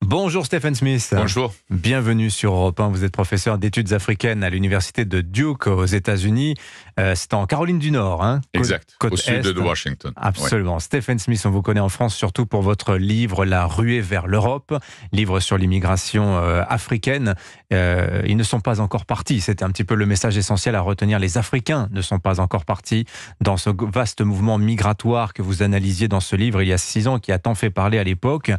Bonjour Stephen Smith. Bonjour. Bienvenue sur Europe 1. Vous êtes professeur d'études africaines à l'université de Duke aux États-Unis. C'est en Caroline du Nord, hein, exact, côte au sud est. de Washington. Absolument. Ouais. Stephen Smith, on vous connaît en France surtout pour votre livre La ruée vers l'Europe, livre sur l'immigration africaine. Ils ne sont pas encore partis. C'était un petit peu le message essentiel à retenir. Les Africains ne sont pas encore partis dans ce vaste mouvement migratoire que vous analysiez dans ce livre il y a 6 ans, qui a tant fait parler à l'époque.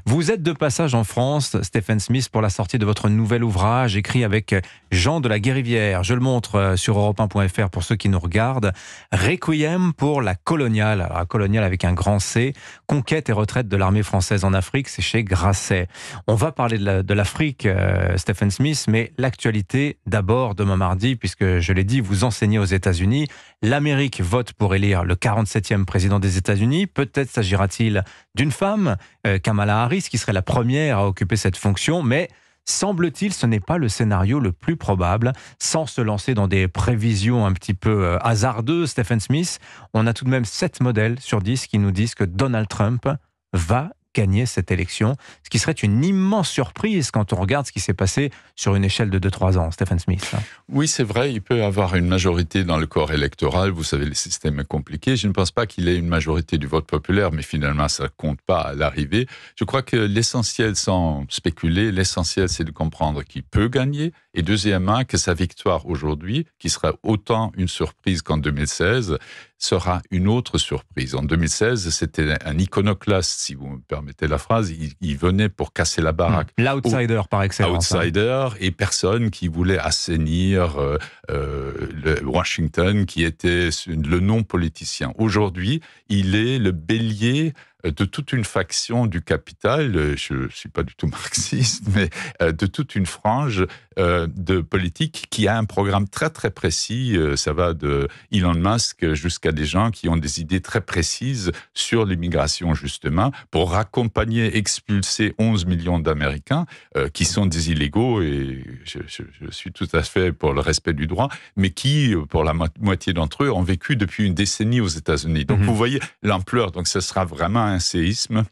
Vous êtes de passage en France, Stephen Smith, pour la sortie de votre nouvel ouvrage, écrit avec Jean de la Guérivière. Je le montre sur europe1.fr pour ceux qui nous regardent. Requiem pour la coloniale. Alors, la coloniale avec un grand C. Conquête et retraite de l'armée française en Afrique, c'est chez Grasset. On va parler de l'Afrique, Stephen Smith, mais l'actualité d'abord demain mardi, puisque je l'ai dit, vous enseignez aux États-Unis. L'Amérique vote pour élire le 47e président des États-Unis. Peut-être s'agira-t-il d'une femme, Kamala Harris, qui serait la première à occuper cette fonction, mais semble-t-il, ce n'est pas le scénario le plus probable. Sans se lancer dans des prévisions un petit peu hasardeuses, Stephen Smith, on a tout de même 7 modèles sur 10 qui nous disent que Donald Trump va gagner cette élection, ce qui serait une immense surprise quand on regarde ce qui s'est passé sur une échelle de 2-3 ans, Stephen Smith. Oui, c'est vrai, il peut avoir une majorité dans le corps électoral. Vous savez, le système est compliqué. Je ne pense pas qu'il ait une majorité du vote populaire, mais finalement, ça ne compte pas à l'arrivée. Je crois que l'essentiel, sans spéculer, l'essentiel, c'est de comprendre qu'il peut gagner. Et deuxièmement, que sa victoire aujourd'hui, qui sera autant une surprise qu'en 2016, sera une autre surprise. En 2016, c'était un iconoclaste, si vous me permettez la phrase. Il venait pour casser la baraque. L'outsider par excellence. Outsider, et personne qui voulait assainir le Washington, qui était le non-politicien. Aujourd'hui, il est le bélier de toute une faction du capital, je ne suis pas du tout marxiste, mais de toute une frange de politique qui a un programme très très précis. Ça va de Elon Musk jusqu'à des gens qui ont des idées très précises sur l'immigration, justement, pour accompagner, expulser 11 millions d'Américains qui sont des illégaux, et je suis tout à fait pour le respect du droit, mais qui, pour la moitié d'entre eux, ont vécu depuis une décennie aux États-Unis. Donc vous voyez l'ampleur, donc ce sera vraiment un séisme.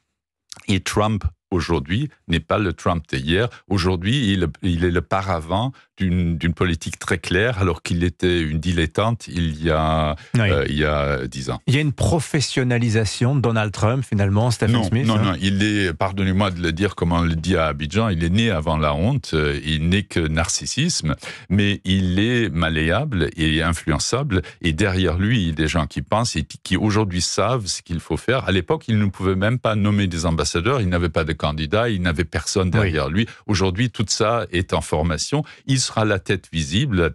Et Trump, aujourd'hui, n'est pas le Trump d'hier. Aujourd'hui, il est le paravent d'une politique très claire, alors qu'il était une dilettante il y a 10 ans. Il y a une professionnalisation de Donald Trump, finalement, Stephen Smith. Non, il est, pardonnez-moi de le dire comme on le dit à Abidjan, il est né avant la honte, il n'est que narcissisme, mais il est malléable et influençable, et derrière lui, il y a des gens qui pensent et qui aujourd'hui savent ce qu'il faut faire. À l'époque, il ne pouvait même pas nommer des ambassadeurs, il n'avait pas de candidat, il n'avait personne derrière lui. Aujourd'hui, tout ça est en formation. Il sera la tête visible,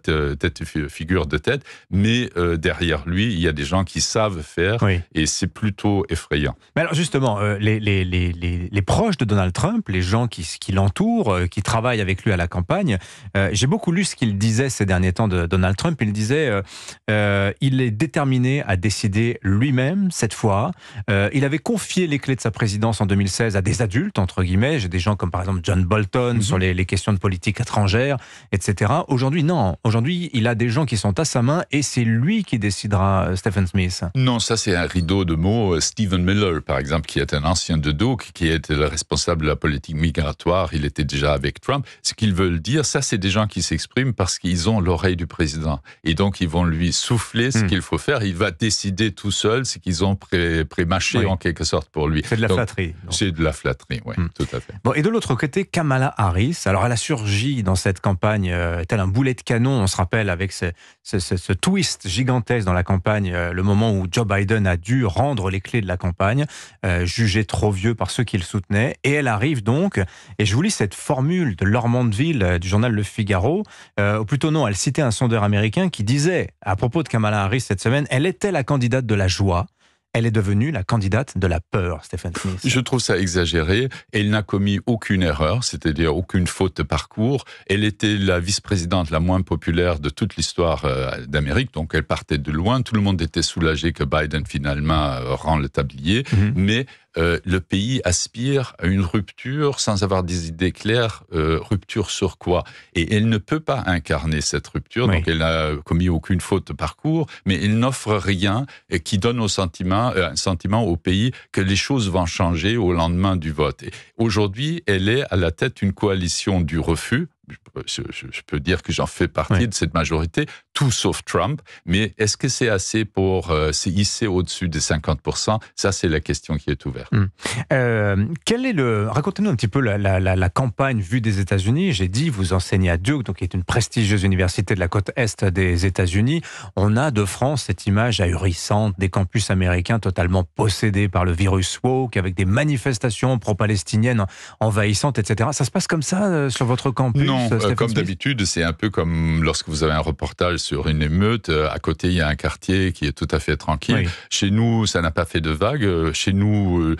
figure de tête, mais derrière lui, il y a des gens qui savent faire, et c'est plutôt effrayant. Mais alors justement, les proches de Donald Trump, les gens qui l'entourent, qui travaillent avec lui à la campagne, j'ai beaucoup lu ce qu'il disait ces derniers temps de Donald Trump. Il disait il est déterminé à décider lui-même cette fois. Il avait confié les clés de sa présidence en 2016 à des adultes, entre guillemets. J'ai des gens comme par exemple John Bolton sur les questions de politique étrangère, etc. Aujourd'hui, non. Aujourd'hui, il a des gens qui sont à sa main et c'est lui qui décidera, Stephen Smith. Non, ça c'est un rideau de mots. Stephen Miller, par exemple, qui est un ancien de Duke, qui était le responsable de la politique migratoire, il était déjà avec Trump. Ce qu'ils veulent dire, ça c'est des gens qui s'expriment parce qu'ils ont l'oreille du président. Et donc ils vont lui souffler ce qu'il faut faire. Il va décider tout seul ce qu'ils ont pré-mâché en quelque sorte pour lui. C'est de la flatterie. C'est de la flatterie, oui, tout à fait. Bon, et de l'autre côté, Kamala Harris, alors elle a surgi dans cette campagne tel un boulet de canon, on se rappelle, avec ce twist gigantesque dans la campagne, le moment où Joe Biden a dû rendre les clés de la campagne, jugé trop vieux par ceux qui le soutenaient, et elle arrive donc, et je vous lis cette formule de Laure Mandeville du journal Le Figaro, ou plutôt non, elle citait un sondeur américain qui disait, à propos de Kamala Harris cette semaine, elle était la candidate de la joie. Elle est devenue la candidate de la peur, Stephen Smith. Je trouve ça exagéré. Elle n'a commis aucune erreur, c'est-à-dire aucune faute de parcours. Elle était la vice-présidente la moins populaire de toute l'histoire d'Amérique, donc elle partait de loin. Tout le monde était soulagé que Biden finalement rend le tablier, mais le pays aspire à une rupture sans avoir des idées claires. Rupture sur quoi? Et elle ne peut pas incarner cette rupture, donc elle n'a commis aucune faute de parcours, mais elle n'offre rien qui donne un sentiment au pays que les choses vont changer au lendemain du vote. Et aujourd'hui, elle est à la tête d'une coalition du refus. Je peux dire que j'en fais partie de cette majorité, tout sauf Trump, mais est-ce que c'est assez pour se hisser au-dessus des 50%? Ça, c'est la question qui est ouverte. Racontez-nous un petit peu la campagne vue des États-Unis. J'ai dit, vous enseignez à Duke, donc qui est une prestigieuse université de la côte est des États-Unis. On a de France cette image ahurissante des campus américains totalement possédés par le virus woke, avec des manifestations pro-palestiniennes envahissantes, etc. Ça se passe comme ça sur votre campus? Non, comme d'habitude, c'est un peu comme lorsque vous avez un reportage sur une émeute. À côté, il y a un quartier qui est tout à fait tranquille. Chez nous, ça n'a pas fait de vague. Chez nous,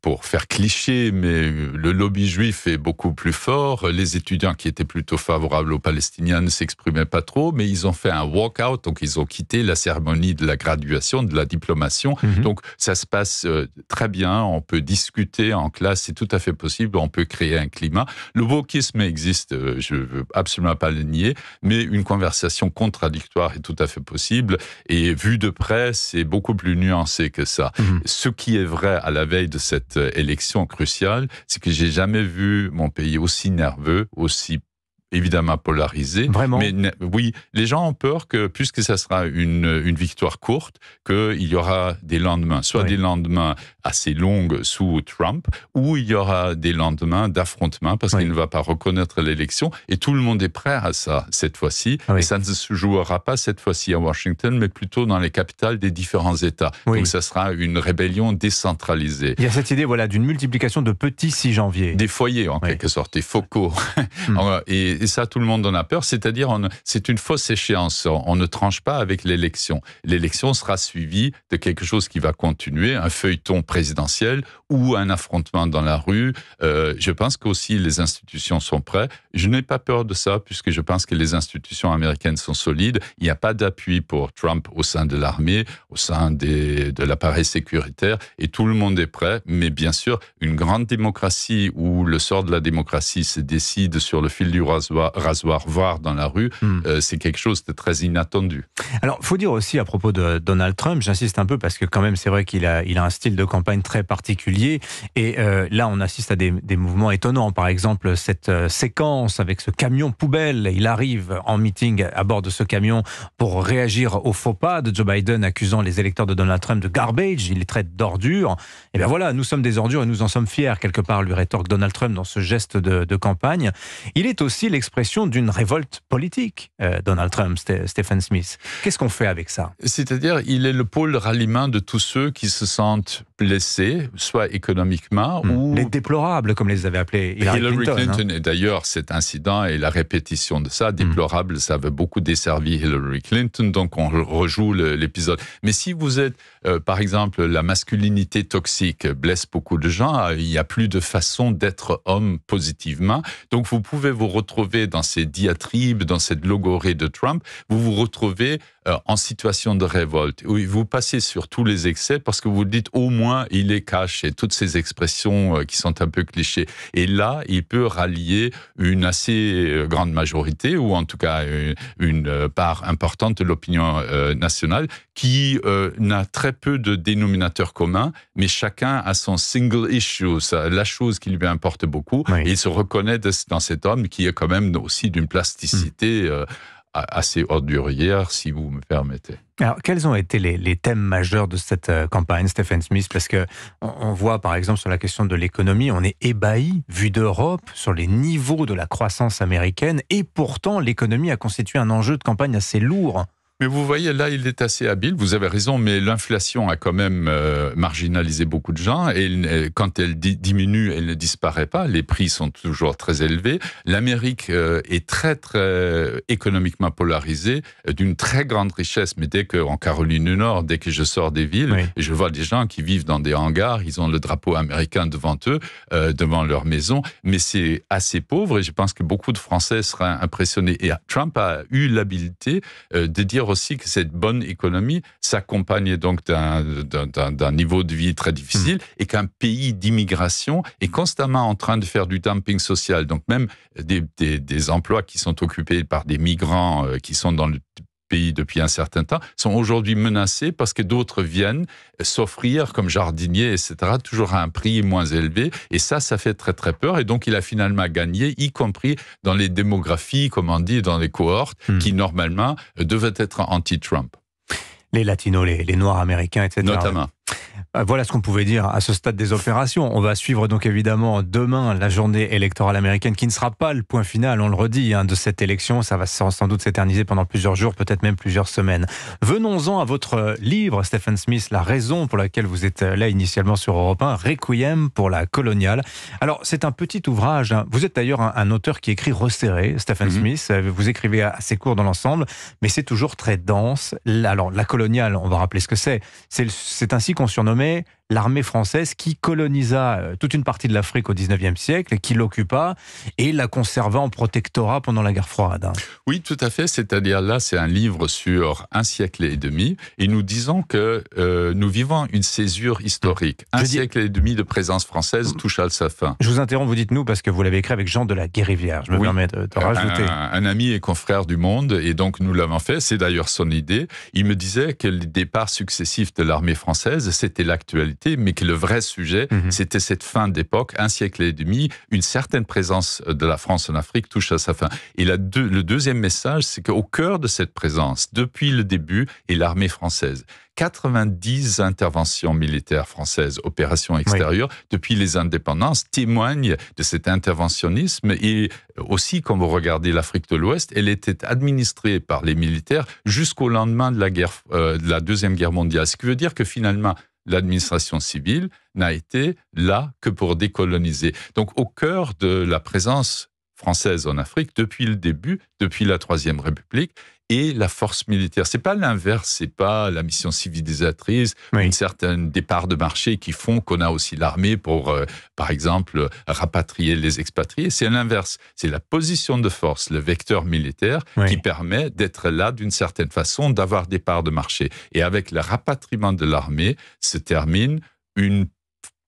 pour faire cliché, mais le lobby juif est beaucoup plus fort. Les étudiants qui étaient plutôt favorables aux Palestiniens ne s'exprimaient pas trop, mais ils ont fait un walk-out, donc ils ont quitté la cérémonie de la graduation, de la diplomation. Donc ça se passe très bien. On peut discuter en classe, c'est tout à fait possible. On peut créer un climat. Le wokisme existe, je ne veux absolument pas le nier, mais une conversation contradictoire est tout à fait possible, et vu de près, c'est beaucoup plus nuancé que ça. Ce qui est vrai à la veille de cette élection cruciale, c'est que j'ai jamais vu mon pays aussi nerveux, aussi évidemment polarisé. Vraiment? Mais oui, les gens ont peur que, puisque ça sera une victoire courte, qu'il y aura des lendemains, soit des lendemains assez longs sous Trump, ou il y aura des lendemains d'affrontement, parce qu'il ne va pas reconnaître l'élection, et tout le monde est prêt à ça, cette fois-ci, et ça ne se jouera pas cette fois-ci à Washington, mais plutôt dans les capitales des différents États. Donc ça sera une rébellion décentralisée. Il y a cette idée d'une multiplication de petits 6 janvier. Des foyers, en quelque sorte, des focaux. Et ça, tout le monde en a peur, c'est-à-dire c'est une fausse échéance. On ne tranche pas avec l'élection. L'élection sera suivie de quelque chose qui va continuer, un feuilleton présidentiel ou un affrontement dans la rue. Je pense qu'aussi les institutions sont prêtes. Je n'ai pas peur de ça, puisque je pense que les institutions américaines sont solides. Il n'y a pas d'appui pour Trump au sein de l'armée, au sein de l'appareil sécuritaire, et tout le monde est prêt. Mais bien sûr, une grande démocratie où le sort de la démocratie se décide sur le fil du rasoir, voire dans la rue, c'est quelque chose de très inattendu. Alors, il faut dire aussi à propos de Donald Trump, j'insiste un peu parce que quand même c'est vrai qu'il a un style de campagne très particulier, et là on assiste à des mouvements étonnants. Par exemple, cette séquence avec ce camion poubelle, il arrive en meeting à bord de ce camion pour réagir au faux pas de Joe Biden accusant les électeurs de Donald Trump de garbage, il les traite d'ordures. Et bien voilà, nous sommes des ordures et nous en sommes fiers quelque part, lui rétorque Donald Trump dans ce geste de campagne. Il est aussi l'expression d'une révolte politique, Donald Trump, Stephen Smith. Qu'est-ce qu'on fait avec ça? C'est-à-dire, il est le pôle de ralliement de tous ceux qui se sentent blessés, soit économiquement ou... Les déplorables, comme les avait appelés Hillary Clinton. Et d'ailleurs, cet incident et la répétition de ça, déplorable, ça avait beaucoup desservi Hillary Clinton, donc on rejoue l'épisode. Mais si vous êtes, par exemple, la masculinité toxique blesse beaucoup de gens, il n'y a plus de façon d'être homme positivement, donc vous pouvez vous retrouver dans ces diatribes, dans cette logorée de Trump, vous vous retrouvez en situation de révolte. Oui, vous passez sur tous les excès parce que vous dites au moins il est caché, toutes ces expressions qui sont un peu clichés. Et là, il peut rallier une assez grande majorité, ou en tout cas une part importante de l'opinion nationale, qui n'a très peu de dénominateurs communs, mais chacun a son single issue, la chose qui lui importe beaucoup, et il se reconnaît dans cet homme qui est quand même aussi d'une plasticité assez ordurière, si vous me permettez. Alors, quels ont été les thèmes majeurs de cette campagne, Stephen Smith? Parce que on voit, par exemple, sur la question de l'économie, on est ébahi, vu d'Europe, sur les niveaux de la croissance américaine, et pourtant, l'économie a constitué un enjeu de campagne assez lourd. Mais vous voyez, là, il est assez habile, vous avez raison, mais l'inflation a quand même marginalisé beaucoup de gens, et quand elle diminue, elle ne disparaît pas, les prix sont toujours très élevés. L'Amérique est très, très économiquement polarisée, d'une très grande richesse, mais en Caroline du Nord, dès que je sors des villes, et je vois des gens qui vivent dans des hangars, ils ont le drapeau américain devant eux, devant leur maison, mais c'est assez pauvre, et je pense que beaucoup de Français seraient impressionnés. Et Trump a eu l'habileté de dire aussi que cette bonne économie s'accompagne donc d'un niveau de vie très difficile et qu'un pays d'immigration est constamment en train de faire du dumping social. Donc même des emplois qui sont occupés par des migrants qui sont dans le pays depuis un certain temps, sont aujourd'hui menacés parce que d'autres viennent s'offrir comme jardiniers, etc., toujours à un prix moins élevé. Et ça fait très très peur. Et donc il a finalement gagné, y compris dans les démographies, comme on dit, dans les cohortes, qui normalement devaient être anti-Trump. Les latinos, les noirs américains, etc. Notamment. Voilà ce qu'on pouvait dire à ce stade des opérations. On va suivre donc évidemment demain la journée électorale américaine qui ne sera pas le point final, on le redit, de cette élection. Ça va sans doute s'éterniser pendant plusieurs jours, peut-être même plusieurs semaines. Venons-en à votre livre, Stephen Smith, la raison pour laquelle vous êtes là initialement sur Europe 1, Requiem pour la coloniale. Alors c'est un petit ouvrage. Vous êtes d'ailleurs un auteur qui écrit resserré, Stephen Smith. Vous écrivez assez court dans l'ensemble, mais c'est toujours très dense. Alors la coloniale, on va rappeler ce que c'est. C'est ainsi qu'on surnommait l'armée française qui colonisa toute une partie de l'Afrique au XIXe siècle, qui l'occupa et la conserva en protectorat pendant la guerre froide. Oui, tout à fait. C'est-à-dire là, c'est un livre sur un siècle et demi et nous disons que nous vivons une césure historique. Un siècle et demi de présence française touche à sa fin. Je vous interromps, vous dites nous, parce que vous l'avez écrit avec Jean de La Guérivière. Je me permets de rajouter. Un ami et confrère du Monde, et donc nous l'avons fait. C'est d'ailleurs son idée. Il me disait que les départs successifs de l'armée française, c'était l'actualité, mais que le vrai sujet, c'était cette fin d'époque, un siècle et demi, une certaine présence de la France en Afrique touche à sa fin. Et le deuxième message, c'est qu'au cœur de cette présence, depuis le début, est l'armée française. 90 interventions militaires françaises, opérations extérieures, depuis les indépendances, témoignent de cet interventionnisme. Et aussi, quand vous regardez l'Afrique de l'Ouest, elle était administrée par les militaires jusqu'au lendemain de la Deuxième Guerre mondiale. Ce qui veut dire que finalement, l'administration civile n'a été là que pour décoloniser. Donc, au cœur de la présence française en Afrique, depuis le début, depuis la Troisième République, et la force militaire. C'est pas l'inverse, c'est pas la mission civilisatrice, une certaine départ de marché qui font qu'on a aussi l'armée pour, par exemple, rapatrier les expatriés. C'est l'inverse. C'est la position de force, le vecteur militaire qui permet d'être là d'une certaine façon, d'avoir des parts de marché. Et avec le rapatriement de l'armée se termine une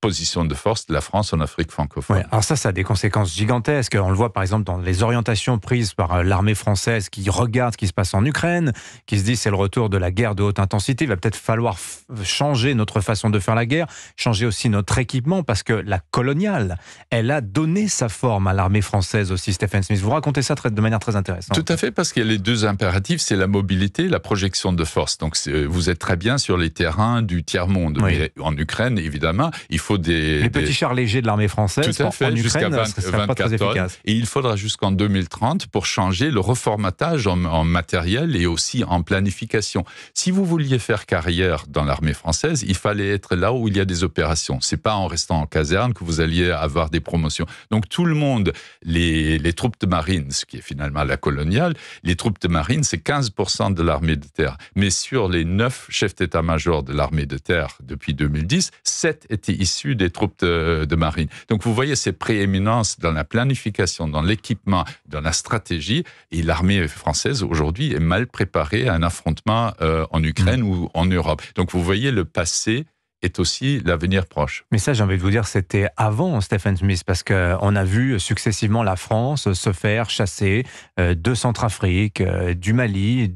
position de force de la France en Afrique francophone. Alors ça a des conséquences gigantesques. On le voit par exemple dans les orientations prises par l'armée française qui regarde ce qui se passe en Ukraine, qui se dit c'est le retour de la guerre de haute intensité. Il va peut-être falloir changer notre façon de faire la guerre, changer aussi notre équipement, parce que la coloniale, elle a donné sa forme à l'armée française aussi, Stephen Smith. Vous racontez ça de manière très intéressante. Tout à fait, parce qu'il y a les deux impératifs, c'est la mobilité, la projection de force. Donc vous êtes très bien sur les terrains du tiers-monde. Mais en Ukraine, évidemment, il faut les petits chars légers de l'armée française. Tout à fait, jusqu'à 24 tonnes. Et il faudra jusqu'en 2030 pour changer le reformatage en matériel et aussi en planification. Si vous vouliez faire carrière dans l'armée française, il fallait être là où il y a des opérations. C'est pas en restant en caserne que vous alliez avoir des promotions. Donc tout le monde, les troupes de marine, ce qui est finalement la coloniale, les troupes de marine, c'est 15% de l'armée de terre. Mais sur les 9 chefs d'état-major de l'armée de terre depuis 2010, 7 étaient issus des troupes de marine. Donc vous voyez ces prééminences dans la planification, dans l'équipement, dans la stratégie, et l'armée française aujourd'hui est mal préparée à un affrontement en Ukraine ou en Europe. Donc vous voyez, le passé est aussi l'avenir proche. Mais ça, j'ai envie de vous dire, c'était avant Stephen Smith, parce qu'on a vu successivement la France se faire chasser de Centrafrique, du Mali,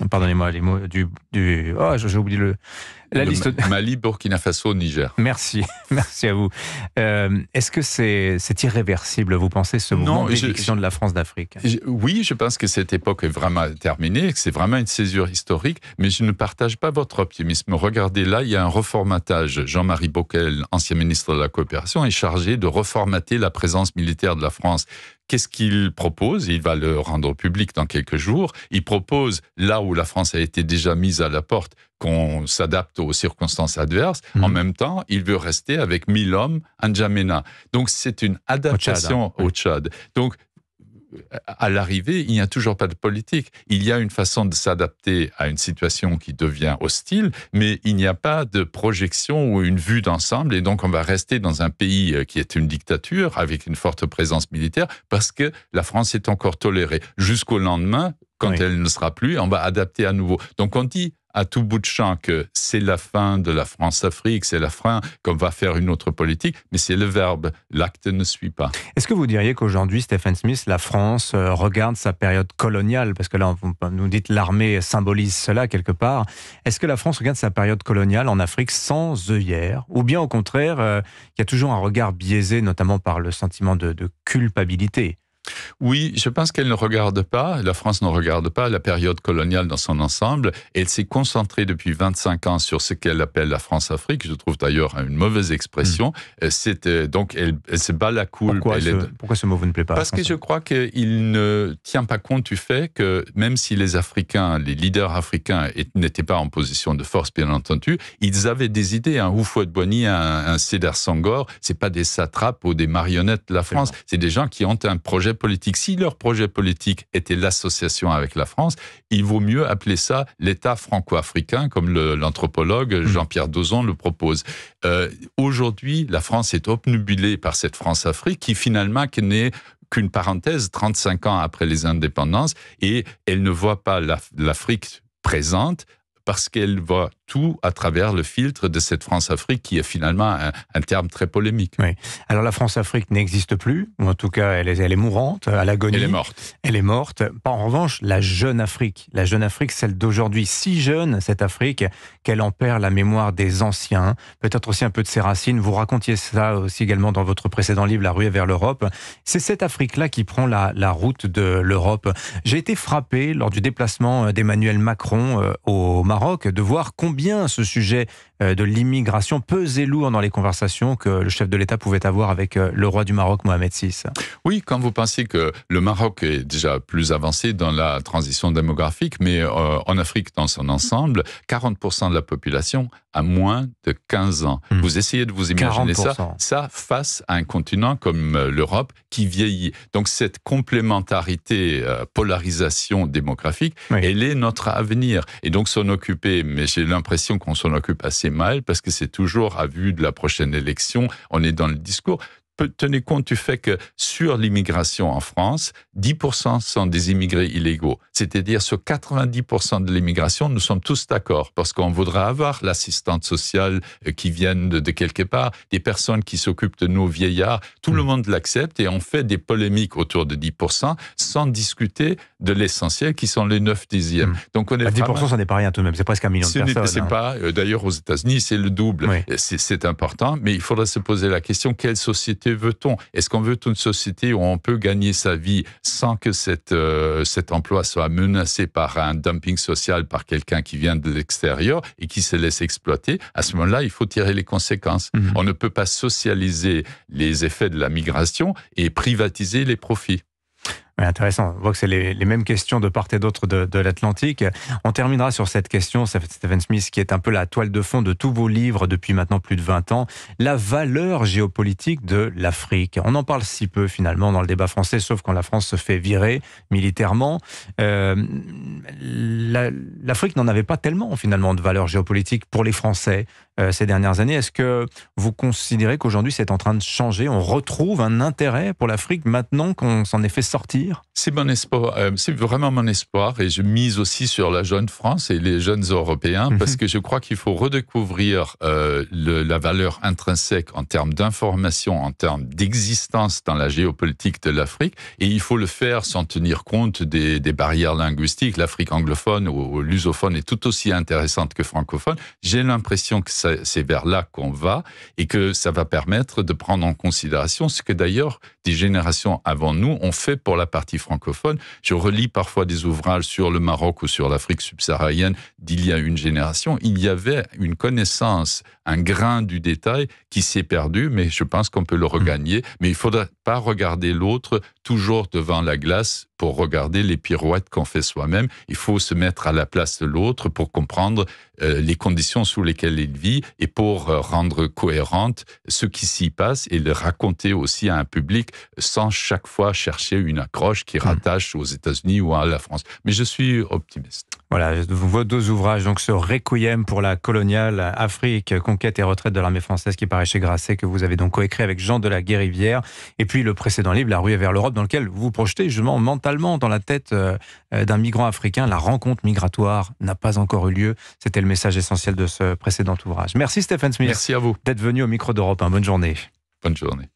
pardonnez-moi les mots, j'ai oublié la liste. Mali, Burkina Faso, Niger. Merci à vous. Est-ce que c'est irréversible, vous pensez, ce mouvement d'éviction de la France d'Afrique? Oui, je pense que cette époque est vraiment terminée, que c'est vraiment une césure historique, mais je ne partage pas votre optimisme. Regardez, là, il y a un reformatage. Jean-Marie Bockel, ancien ministre de la Coopération, est chargé de reformater la présence militaire de la France. Qu'est-ce qu'il propose? Il va le rendre public dans quelques jours. Il propose, là où la France a été déjà mise à la porte, qu'on s'adapte aux circonstances adverses. En même temps, il veut rester avec 1000 hommes à N'Djamena. Donc, c'est une adaptation au Tchad. Donc, à l'arrivée, il n'y a toujours pas de politique. Il y a une façon de s'adapter à une situation qui devient hostile, mais il n'y a pas de projection ou une vue d'ensemble. Et donc, on va rester dans un pays qui est une dictature avec une forte présence militaire parce que la France est encore tolérée. Jusqu'au lendemain, Quand Oui. elle ne sera plus, on va adapter à nouveau. Donc on dit à tout bout de champ que c'est la fin de la France-Afrique, c'est la fin qu'on va faire une autre politique, mais c'est le verbe. L'acte ne suit pas. Est-ce que vous diriez qu'aujourd'hui, Stephen Smith, la France regarde sa période coloniale, parce que là, vous nous dites l'armée symbolise cela quelque part, est-ce que la France regarde sa période coloniale en Afrique sans œillères, ou bien au contraire, il y a toujours un regard biaisé, notamment par le sentiment de culpabilité? Oui, je pense qu'elle ne regarde pas, la France ne regarde pas la période coloniale dans son ensemble. Elle s'est concentrée depuis 25 ans sur ce qu'elle appelle la France-Afrique. Je trouve d'ailleurs une mauvaise expression. Donc, elle se bat la coule. Pourquoi ce mot vous ne plaît pas? Parce que je crois qu'il ne tient pas compte du fait que même si les Africains, les leaders africains n'étaient pas en position de force, bien entendu, ils avaient des idées. Un Houphouët-Boigny, un Sédar Senghor, c'est pas des satrapes ou des marionnettes de la France. C'est des gens qui ont un projet politique. Si leur projet politique était l'association avec la France, il vaut mieux appeler ça l'État franco-africain, comme l'anthropologue Jean-Pierre Dozon le propose. Aujourd'hui, la France est obnubilée par cette France-Afrique qui finalement n'est qu'une parenthèse 35 ans après les indépendances, et elle ne voit pas l'Afrique présente parce qu'elle voit tout à travers le filtre de cette France-Afrique qui est finalement un terme très polémique. Oui. Alors la France-Afrique n'existe plus, ou en tout cas elle est mourante, à l'agonie. Elle est morte. Elle est morte. En revanche, la jeune Afrique, celle d'aujourd'hui, si jeune cette Afrique, qu'elle en perd la mémoire des anciens, peut-être aussi un peu de ses racines. Vous racontiez ça aussi également dans votre précédent livre, La ruée vers l'Europe. C'est cette Afrique-là qui prend la route de l'Europe. J'ai été frappé lors du déplacement d'Emmanuel Macron au Maroc de voir combien ce sujet de l'immigration pesait lourd dans les conversations que le chef de l'État pouvait avoir avec le roi du Maroc, Mohamed VI. Oui, quand vous pensez que le Maroc est déjà plus avancé dans la transition démographique, mais en Afrique dans son ensemble, 40% de la population a moins de 15 ans. Vous essayez de vous imaginer 40%. ça face à un continent comme l'Europe qui vieillit. Donc cette complémentarité, polarisation démographique, Oui. elle est notre avenir. Et donc s'en occuper, mais j'ai l'impression qu'on s'en occupe assez mal parce que c'est toujours à vue de la prochaine élection, on est dans le discours. Tenez compte du fait que sur l'immigration en France, 10% sont des immigrés illégaux. C'est-à-dire sur 90% de l'immigration, nous sommes tous d'accord parce qu'on voudra avoir l'assistante sociale qui vienne de quelque part, des personnes qui s'occupent de nos vieillards. Tout le monde l'accepte et on fait des polémiques autour de 10% sans discuter de l'essentiel qui sont les 9 dixièmes. Donc on est 10%, ça n'est pas rien tout de même, c'est presque 1 million de personnes. C'est pas, d'ailleurs aux États-Unis, c'est le double. Oui. C'est important, mais il faudrait se poser la question, quelle société veut-on? Est-ce qu'on veut une société où on peut gagner sa vie sans que cet emploi soit menacé par un dumping social, par quelqu'un qui vient de l'extérieur et qui se laisse exploiter? À ce moment-là, il faut tirer les conséquences. On ne peut pas socialiser les effets de la migration et privatiser les profits. Oui, intéressant. On voit que c'est les mêmes questions de part et d'autre de l'Atlantique. On terminera sur cette question, Stephen Smith, qui est un peu la toile de fond de tous vos livres depuis maintenant plus de 20 ans. La valeur géopolitique de l'Afrique. On en parle si peu finalement dans le débat français, sauf quand la France se fait virer militairement. L'Afrique n'en avait pas tellement finalement de valeur géopolitique pour les Français ces dernières années. Est-ce que vous considérez qu'aujourd'hui c'est en train de changer? On retrouve un intérêt pour l'Afrique maintenant qu'on s'en est fait sortir? C'est mon espoir, c'est vraiment mon espoir, et je mise aussi sur la jeune France et les jeunes Européens parce que je crois qu'il faut redécouvrir la valeur intrinsèque en termes d'information, en termes d'existence dans la géopolitique de l'Afrique, et il faut le faire sans tenir compte des barrières linguistiques. L'Afrique anglophone ou lusophone est tout aussi intéressante que francophone. J'ai l'impression que c'est vers là qu'on va et que ça va permettre de prendre en considération ce que d'ailleurs des générations avant nous ont fait pour la partie francophone. Je relis parfois des ouvrages sur le Maroc ou sur l'Afrique subsaharienne d'il y a une génération. Il y avait une connaissance, un grain du détail qui s'est perdu, mais je pense qu'on peut le regagner. Mais il ne faudra pas regarder l'autre toujours devant la glace pour regarder les pirouettes qu'on fait soi-même. Il faut se mettre à la place de l'autre pour comprendre les conditions sous lesquelles il vit et pour rendre cohérente ce qui s'y passe et le raconter aussi à un public sans chaque fois chercher une accroche qui rattache aux États-Unis ou à la France. Mais je suis optimiste. Voilà, vos 2 ouvrages, donc ce Requiem pour la coloniale, Afrique, conquête et retraite de l'armée française qui paraît chez Grasset, que vous avez donc coécrit avec Jean de La Guérivière, et puis le précédent livre, La ruée vers l'Europe, dans lequel vous vous projetez justement mentalement dans la tête d'un migrant africain. La rencontre migratoire n'a pas encore eu lieu. C'était le message essentiel de ce précédent ouvrage. Merci Stephen Smith. Merci à vous. D'être venu au micro d'Europe 1. Bonne journée. Bonne journée.